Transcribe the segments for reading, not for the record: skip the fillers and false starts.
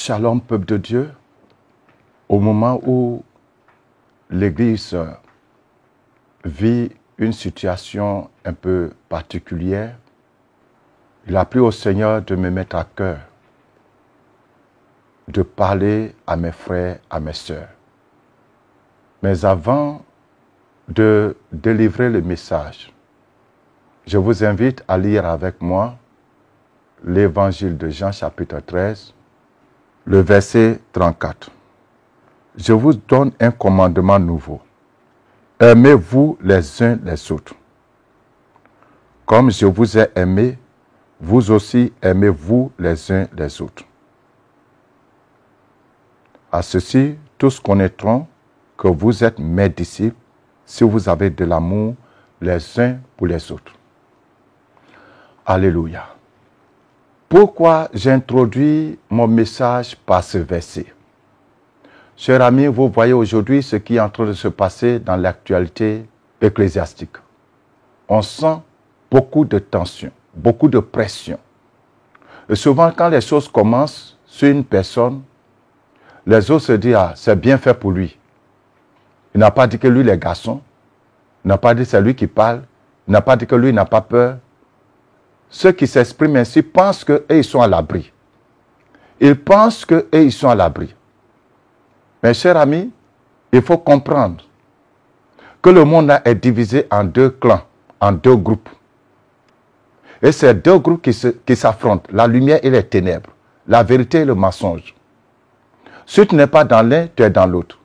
Shalom, peuple de Dieu. Au moment où l'Église vit une situation un peu particulière, il a plu au Seigneur de me mettre à cœur, de parler à mes frères, à mes sœurs. Mais avant de délivrer le message, je vous invite à lire avec moi l'Évangile de Jean chapitre 13, le verset 34. Je vous donne un commandement nouveau. Aimez-vous les uns les autres. Comme je vous ai aimé, vous aussi aimez-vous les uns les autres. À ceci, tous connaîtront que vous êtes mes disciples si vous avez de l'amour les uns pour les autres. Alléluia. Pourquoi j'introduis mon message par ce verset? Chers amis, vous voyez aujourd'hui ce qui est en train de se passer dans l'actualité ecclésiastique. On sent beaucoup de tension, beaucoup de pression. Et souvent, quand les choses commencent sur une personne, les autres se disent « Ah, c'est bien fait pour lui ». Il n'a pas dit que lui, les garçons, il n'a pas dit que c'est lui qui parle, il n'a pas dit que lui n'a pas peur. Ceux qui s'expriment ainsi pensent qu'eux, ils sont à l'abri. Ils pensent qu'eux, ils sont à l'abri. Mes chers amis, il faut comprendre que le monde là est divisé en deux clans, en deux groupes. Et c'est deux groupes qui s'affrontent, la lumière et les ténèbres, la vérité et le mensonge. Si tu n'es pas dans l'un, tu es dans l'autre.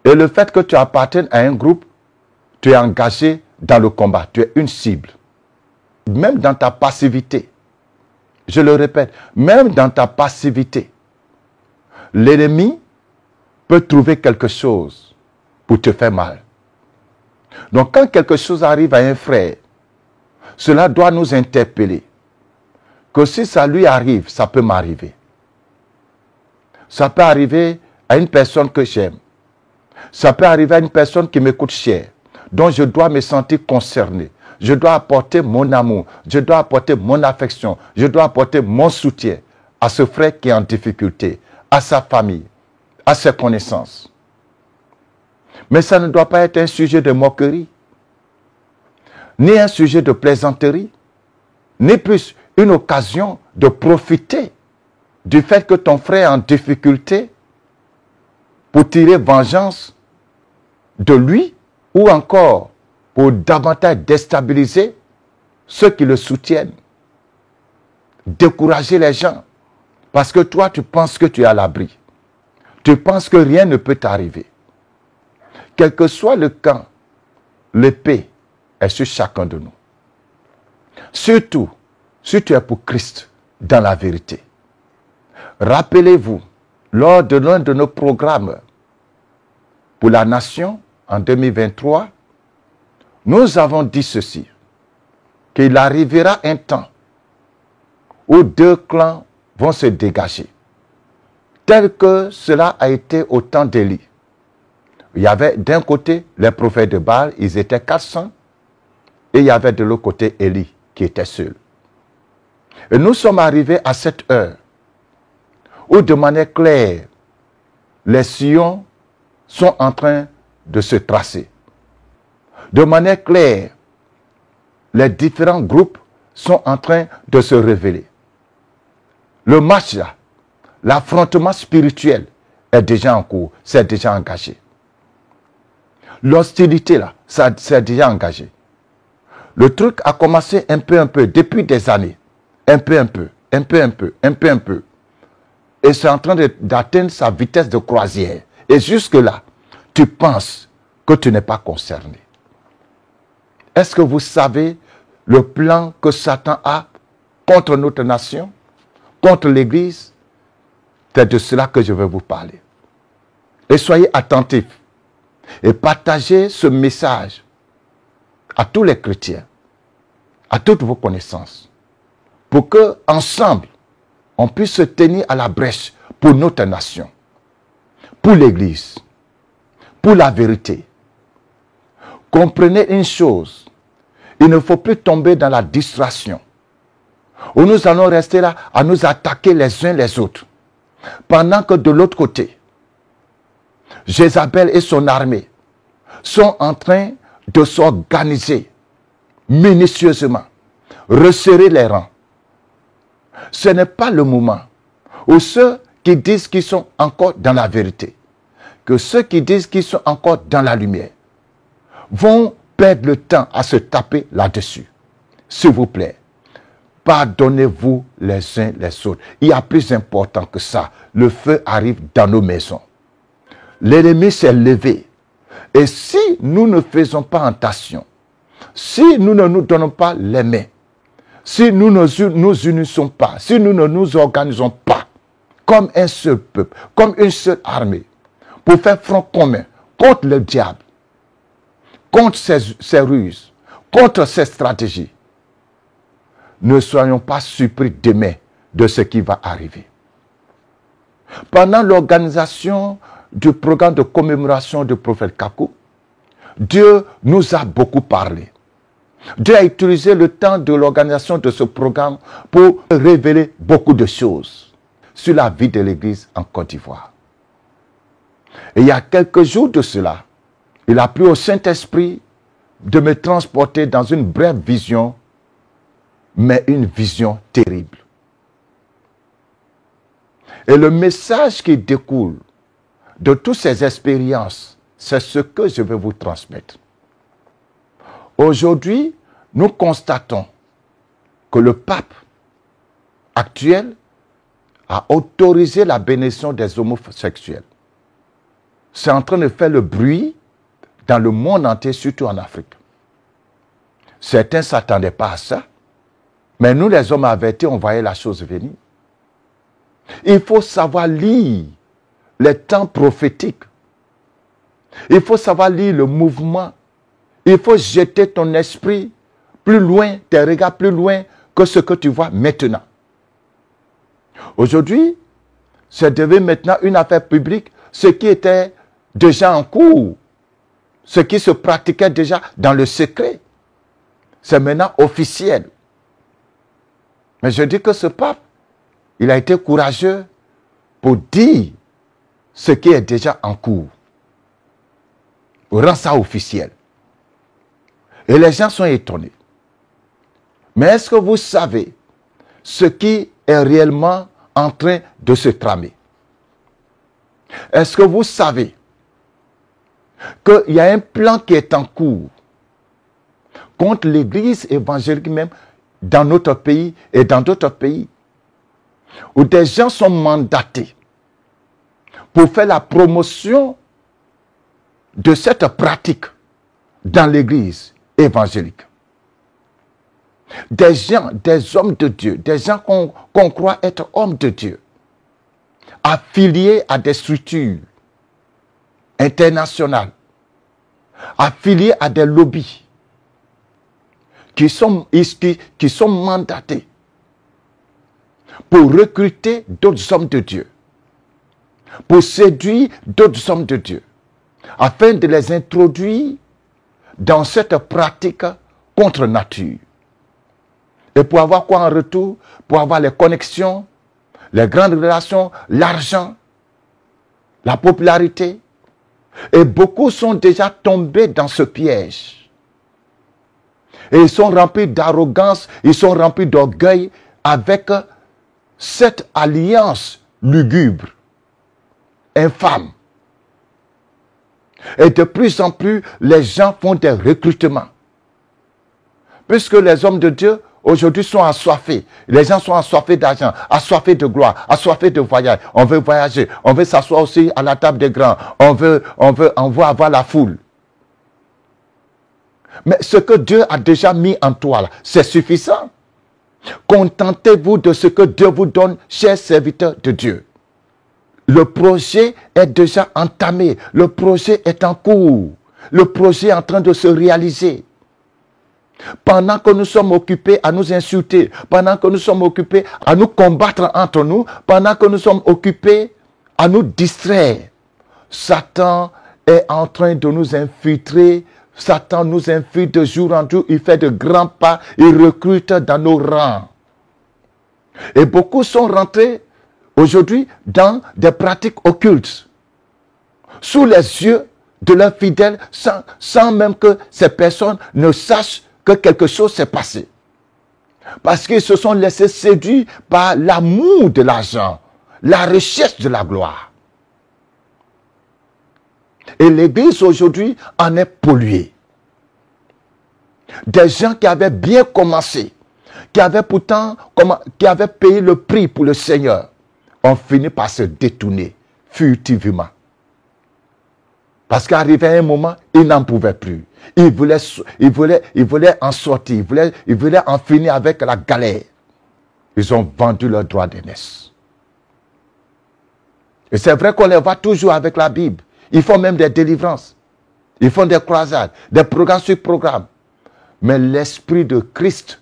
Et le fait que tu appartiennes à un groupe, tu es engagé dans le combat, tu es une cible. Même dans ta passivité, je le répète, même dans ta passivité, l'ennemi peut trouver quelque chose pour te faire mal. Donc quand quelque chose arrive à un frère, cela doit nous interpeller. Que si ça lui arrive, ça peut m'arriver. Ça peut arriver à une personne que j'aime. Ça peut arriver à une personne qui me coûte cher, dont je dois me sentir concerné. Je dois apporter mon amour, je dois apporter mon affection, je dois apporter mon soutien à ce frère qui est en difficulté, à sa famille, à ses connaissances. Mais ça ne doit pas être un sujet de moquerie, ni un sujet de plaisanterie, ni plus une occasion de profiter du fait que ton frère est en difficulté pour tirer vengeance de lui ou encore pour davantage déstabiliser ceux qui le soutiennent. Décourager les gens. Parce que toi, tu penses que tu es à l'abri. Tu penses que rien ne peut t'arriver. Quel que soit le camp, l'épée est sur chacun de nous. Surtout, si tu es pour Christ dans la vérité. Rappelez-vous, lors de l'un de nos programmes pour la nation en 2023, nous avons dit ceci, qu'il arrivera un temps où deux clans vont se dégager, tel que cela a été au temps d'Élie. Il y avait d'un côté les prophètes de Baal, ils étaient 400, et il y avait de l'autre côté Élie qui était seul. Et nous sommes arrivés à cette heure où de manière claire, les sillons sont en train de se tracer. De manière claire, les différents groupes sont en train de se révéler. Le match là, l'affrontement spirituel est déjà en cours, c'est déjà engagé. L'hostilité là, c'est déjà engagé. Le truc a commencé un peu, depuis des années. Un peu. Et c'est en train d'atteindre sa vitesse de croisière. Et jusque-là, tu penses que tu n'es pas concerné. Est-ce que vous savez le plan que Satan a contre notre nation, contre l'Église? C'est de cela que je vais vous parler. Et soyez attentifs et partagez ce message à tous les chrétiens, à toutes vos connaissances, pour que ensemble, on puisse se tenir à la brèche pour notre nation, pour l'Église, pour la vérité. Comprenez une chose, il ne faut plus tomber dans la distraction, où nous allons rester là à nous attaquer les uns les autres. Pendant que de l'autre côté, Jézabel et son armée sont en train de s'organiser minutieusement, resserrer les rangs. Ce n'est pas le moment où ceux qui disent qu'ils sont encore dans la vérité, que ceux qui disent qu'ils sont encore dans la lumière, vont perdre le temps à se taper là-dessus. S'il vous plaît, pardonnez-vous les uns les autres. Il y a plus important que ça. Le feu arrive dans nos maisons. L'ennemi s'est levé. Et si nous ne faisons pas attention, si nous ne nous donnons pas les mains, si nous ne nous unissons pas, si nous ne nous organisons pas comme un seul peuple, comme une seule armée, pour faire front commun contre le diable, contre ses ruses, contre ses stratégies, ne soyons pas surpris demain de ce qui va arriver. Pendant l'organisation du programme de commémoration du prophète Kakou, Dieu nous a beaucoup parlé. Dieu a utilisé le temps de l'organisation de ce programme pour révéler beaucoup de choses sur la vie de l'Église en Côte d'Ivoire. Et il y a quelques jours de cela, il a plu au Saint-Esprit de me transporter dans une brève vision, mais une vision terrible. Et le message qui découle de toutes ces expériences, c'est ce que je vais vous transmettre. Aujourd'hui, nous constatons que le pape actuel a autorisé la bénédiction des homosexuels. C'est en train de faire le bruit dans le monde entier, surtout en Afrique. Certains ne s'attendaient pas à ça, mais nous, les hommes avertis, on voyait la chose venir. Il faut savoir lire les temps prophétiques. Il faut savoir lire le mouvement. Il faut jeter ton esprit plus loin, tes regards plus loin que ce que tu vois maintenant. Aujourd'hui, c'est devenu maintenant une affaire publique, ce qui était déjà en cours, ce qui se pratiquait déjà dans le secret. C'est maintenant officiel. Mais je dis que ce pape, il a été courageux pour dire ce qui est déjà en cours. On rend ça officiel. Et les gens sont étonnés. Mais est-ce que vous savez ce qui est réellement en train de se tramer? Est-ce que vous savez qu'il y a un plan qui est en cours contre l'Église évangélique même dans notre pays et dans d'autres pays, où des gens sont mandatés pour faire la promotion de cette pratique dans l'Église évangélique. Des gens, des hommes de Dieu, des gens qu'on croit être hommes de Dieu, affiliés à des structures internationales, affiliés à des lobbies, qui sont mandatés pour recruter d'autres hommes de Dieu, pour séduire d'autres hommes de Dieu, afin de les introduire dans cette pratique contre nature. Et pour avoir quoi en retour? Pour avoir les connexions, les grandes relations, l'argent, la popularité. Et beaucoup sont déjà tombés dans ce piège. Et ils sont remplis d'arrogance, ils sont remplis d'orgueil avec cette alliance lugubre, infâme. Et de plus en plus, les gens font des recrutements. Puisque les hommes de Dieu, aujourd'hui, sont assoiffés. Les gens sont assoiffés d'argent, assoiffés de gloire, assoiffés de voyage. On veut voyager, on veut s'asseoir aussi à la table des grands. On veut avoir la foule. Mais ce que Dieu a déjà mis en toi, là, c'est suffisant. Contentez-vous de ce que Dieu vous donne, chers serviteurs de Dieu. Le projet est déjà entamé. Le projet est en cours. Le projet est en train de se réaliser. Pendant que nous sommes occupés à nous insulter, pendant que nous sommes occupés à nous combattre entre nous, pendant que nous sommes occupés à nous distraire, Satan est en train de nous infiltrer. Satan nous infiltre de jour en jour. Il fait de grands pas. Il recrute dans nos rangs. Et beaucoup sont rentrés aujourd'hui dans des pratiques occultes, sous les yeux de leurs fidèles, sans même que ces personnes ne sachent que quelque chose s'est passé. Parce qu'ils se sont laissés séduire par l'amour de l'argent, la recherche de la gloire. Et l'Église aujourd'hui en est polluée. Des gens qui avaient bien commencé, qui avaient payé le prix pour le Seigneur, ont fini par se détourner furtivement. Parce qu'arrivé à un moment, ils n'en pouvaient plus. Ils voulaient en sortir, ils voulaient en finir avec la galère. Ils ont vendu leur droit d'aînesse. Et c'est vrai qu'on les voit toujours avec la Bible. Ils font même des délivrances. Ils font des croisades, des programmes sur programmes. Mais l'Esprit de Christ,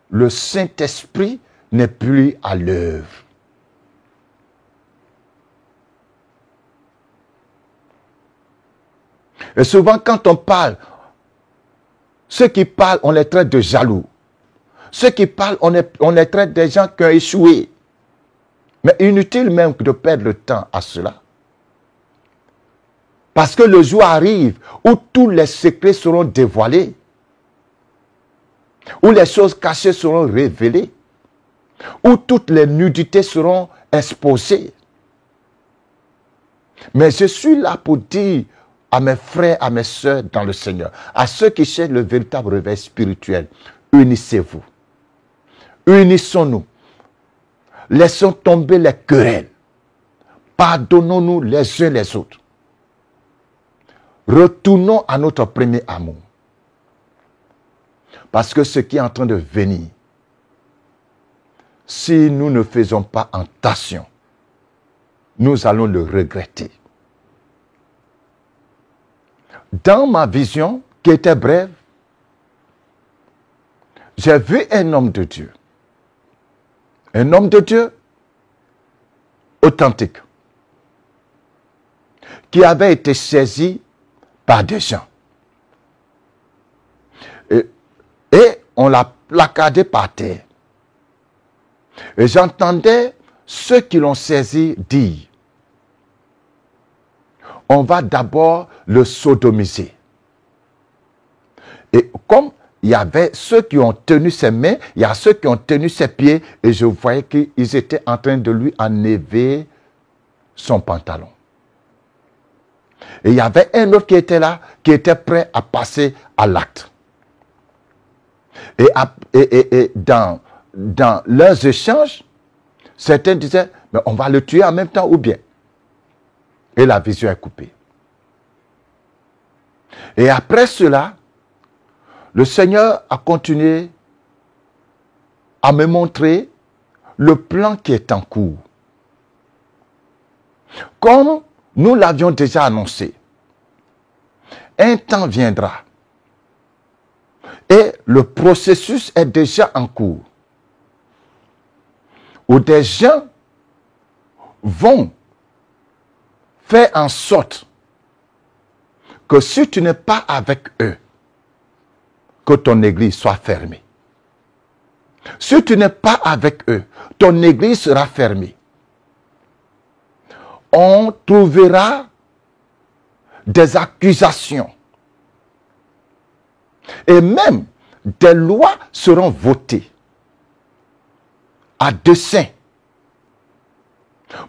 le Saint-Esprit, n'est plus à l'œuvre. Et souvent, quand on parle, ceux qui parlent, on les traite de jaloux. Ceux qui parlent, on les traite des gens qui ont échoué. Mais inutile même de perdre le temps à cela. Parce que le jour arrive où tous les secrets seront dévoilés, où les choses cachées seront révélées, où toutes les nudités seront exposées. Mais je suis là pour dire à mes frères, à mes sœurs dans le Seigneur, à ceux qui cherchent le véritable réveil spirituel, unissez-vous. Unissons-nous. Laissons tomber les querelles. Pardonnons-nous les uns les autres. Retournons à notre premier amour. Parce que ce qui est en train de venir, si nous ne faisons pas attention, nous allons le regretter. Dans ma vision, qui était brève, j'ai vu un homme de Dieu. Un homme de Dieu authentique, qui avait été saisi par des gens. Et on l'a placardé par terre. Et j'entendais ceux qui l'ont saisi dire, on va d'abord le sodomiser. Et comme il y avait ceux qui ont tenu ses mains, il y a ceux qui ont tenu ses pieds, et je voyais qu'ils étaient en train de lui enlever son pantalon. Et il y avait un autre qui était là, qui était prêt à passer à l'acte. Et dans leurs échanges, certains disaient, mais on va le tuer en même temps ou bien. Et la vision est coupée. Et après cela, le Seigneur a continué à me montrer le plan qui est en cours. Comme nous l'avions déjà annoncé, un temps viendra et le processus est déjà en cours où des gens vont faire en sorte que si tu n'es pas avec eux, que ton église soit fermée. Si tu n'es pas avec eux, ton église sera fermée. On trouvera des accusations. Et même des lois seront votées à dessein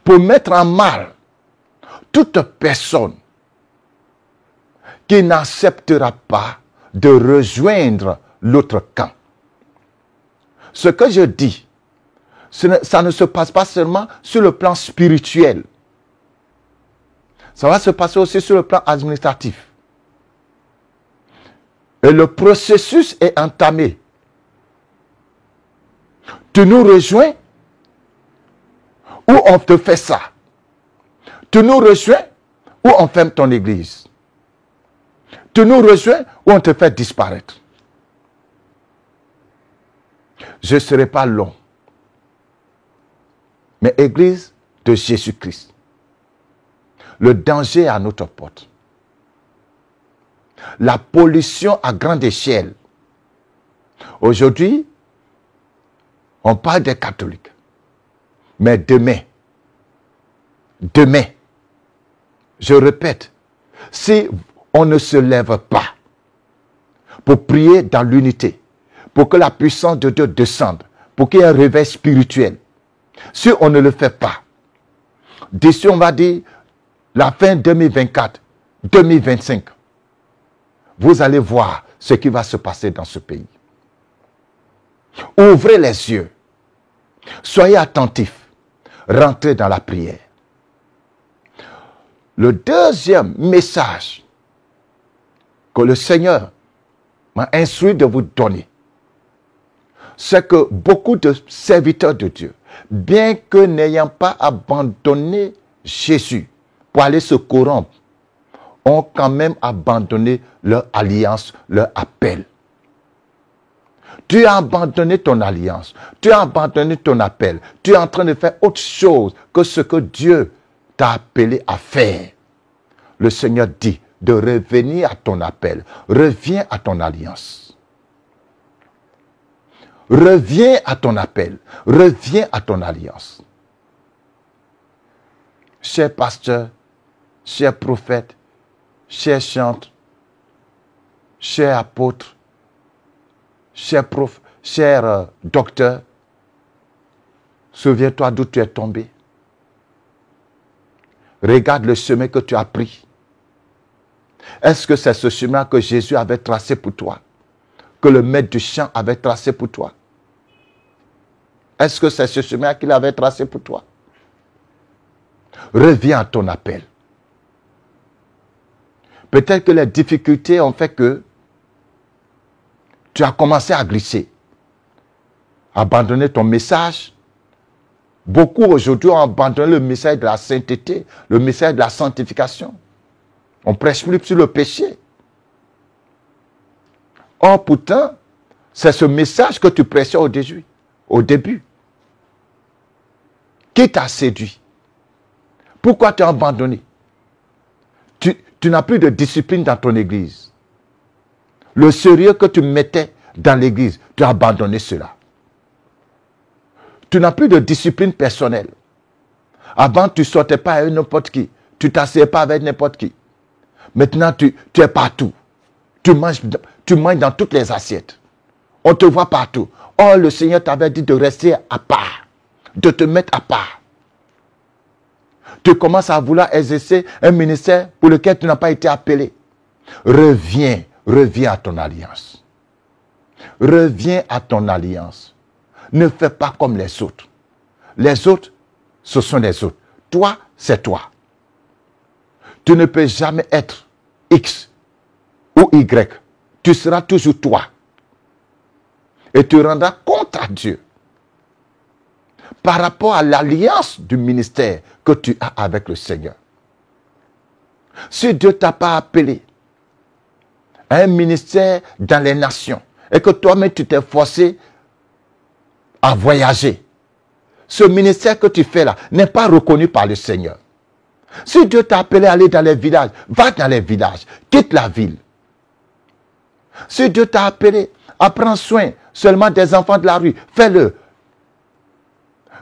pour mettre en mal toute personne qui n'acceptera pas de rejoindre l'autre camp. Ce que je dis, ça ne se passe pas seulement sur le plan spirituel. Ça va se passer aussi sur le plan administratif. Et le processus est entamé. Tu nous rejoins ou on te fait ça. Tu nous rejoins ou on ferme ton église. Tu nous rejoins ou on te fait disparaître. Je ne serai pas long. Mais église de Jésus-Christ, le danger est à notre porte. La pollution à grande échelle. Aujourd'hui, on parle des catholiques. Mais demain, demain, je répète, si on ne se lève pas pour prier dans l'unité, pour que la puissance de Dieu descende, pour qu'il y ait un réveil spirituel, si on ne le fait pas, d'ici on va dire la fin 2024, 2025, vous allez voir ce qui va se passer dans ce pays. Ouvrez les yeux. Soyez attentifs. Rentrez dans la prière. Le deuxième message que le Seigneur m'a instruit de vous donner, c'est que beaucoup de serviteurs de Dieu, bien que n'ayant pas abandonné Jésus pour aller se corrompre, ont quand même abandonné leur alliance, leur appel. Tu as abandonné ton alliance, tu as abandonné ton appel, tu es en train de faire autre chose que ce que Dieu t'a appelé à faire. Le Seigneur dit de revenir à ton appel, reviens à ton alliance. Reviens à ton appel, reviens à ton alliance. Chers pasteurs, chers prophètes, chers chantres, chers apôtres, chers docteurs, souviens-toi d'où tu es tombé. Regarde le chemin que tu as pris. Est-ce que c'est ce chemin que Jésus avait tracé pour toi? Que le maître du chant avait tracé pour toi? Est-ce que c'est ce chemin qu'il avait tracé pour toi? Reviens à ton appel. Peut-être que les difficultés ont fait que tu as commencé à glisser, abandonner ton message. Beaucoup aujourd'hui ont abandonné le message de la sainteté, le message de la sanctification. On ne prêche plus sur le péché. Or, pourtant, c'est ce message que tu prêchais au début. Qui t'a séduit? Pourquoi tu as abandonné? Tu n'as plus de discipline dans ton église. Le sérieux que tu mettais dans l'église, tu as abandonné cela. Tu n'as plus de discipline personnelle. Avant, tu ne sortais pas avec n'importe qui. Tu ne t'asseyais pas avec n'importe qui. Maintenant, tu es partout. Tu manges dans toutes les assiettes. On te voit partout. Or, le Seigneur t'avait dit de rester à part, de te mettre à part. Tu commences à vouloir exercer un ministère pour lequel tu n'as pas été appelé. Reviens à ton alliance. Reviens à ton alliance. Ne fais pas comme les autres. Les autres, ce sont les autres. Toi, c'est toi. Tu ne peux jamais être X ou Y. Tu seras toujours toi. Et tu rendras compte à Dieu par rapport à l'alliance du ministère que tu as avec le Seigneur. Si Dieu ne t'a pas appelé à un ministère dans les nations et que toi-même tu t'es forcé à voyager, ce ministère que tu fais là n'est pas reconnu par le Seigneur. Si Dieu t'a appelé à aller dans les villages, va dans les villages, quitte la ville. Si Dieu t'a appelé à prendre soin seulement des enfants de la rue, fais-le.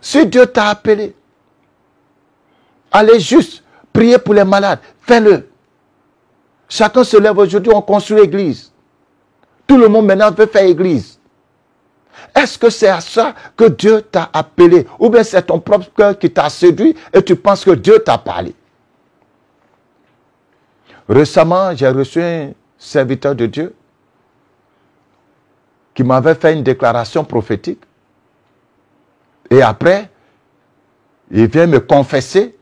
Si Dieu t'a appelé à aller juste prier pour les malades, fais-le. Chacun se lève aujourd'hui, on construit l'église. Tout le monde maintenant veut faire église. Est-ce que c'est à ça que Dieu t'a appelé? Ou bien c'est ton propre cœur qui t'a séduit et tu penses que Dieu t'a parlé? Récemment, j'ai reçu un serviteur de Dieu qui m'avait fait une déclaration prophétique. Et après, il vient me confesser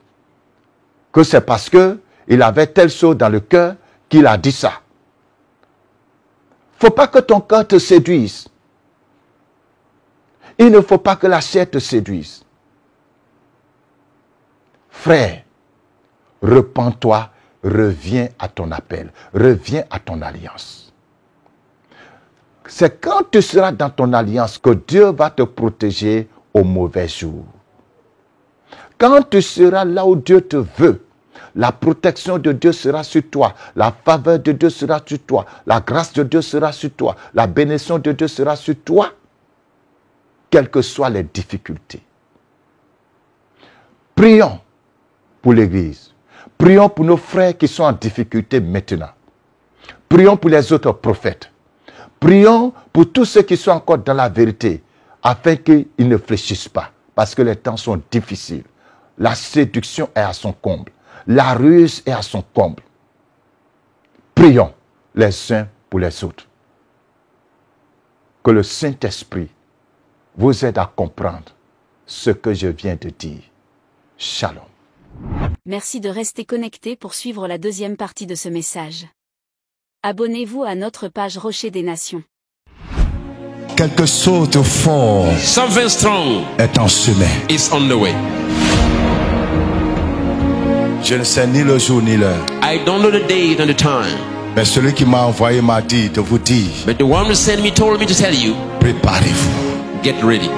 que c'est parce qu'il avait telle chose dans le cœur qu'il a dit ça. Il ne faut pas que ton cœur te séduise. Il ne faut pas que la chair te séduise. Frère, repens-toi, reviens à ton appel, reviens à ton alliance. C'est quand tu seras dans ton alliance que Dieu va te protéger au mauvais jour. Quand tu seras là où Dieu te veut, la protection de Dieu sera sur toi, la faveur de Dieu sera sur toi, la grâce de Dieu sera sur toi, la bénédiction de Dieu sera sur toi, quelles que soient les difficultés. Prions pour l'Église. Prions pour nos frères qui sont en difficulté maintenant. Prions pour les autres prophètes. Prions pour tous ceux qui sont encore dans la vérité, afin qu'ils ne fléchissent pas, parce que les temps sont difficiles. La séduction est à son comble. La ruse est à son comble. Prions les uns pour les autres. Que le Saint-Esprit vous aide à comprendre ce que je viens de dire. Shalom. Merci de rester connecté pour suivre la deuxième partie de ce message. Abonnez-vous à notre page Rocher des Nations. Quelque chose de fort Something strong est en chemin. is on the way. Je ne sais ni le jour ni l'heure. I don't know the date and the time, Mais celui qui m'a envoyé m'a dit de vous dire, but the one who sent me told me to tell you, préparez-vous. get ready.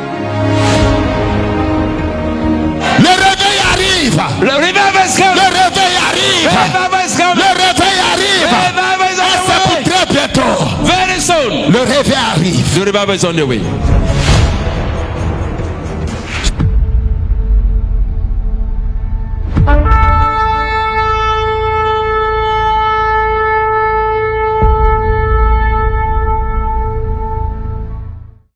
Le réveil arrive. The revival is Le coming. réveil arrive. The revival is coming. Le réveil arrive. The revival is Et c'est on pour the way. très bientôt. Very soon. Le réveil arrive. The revival is on the way.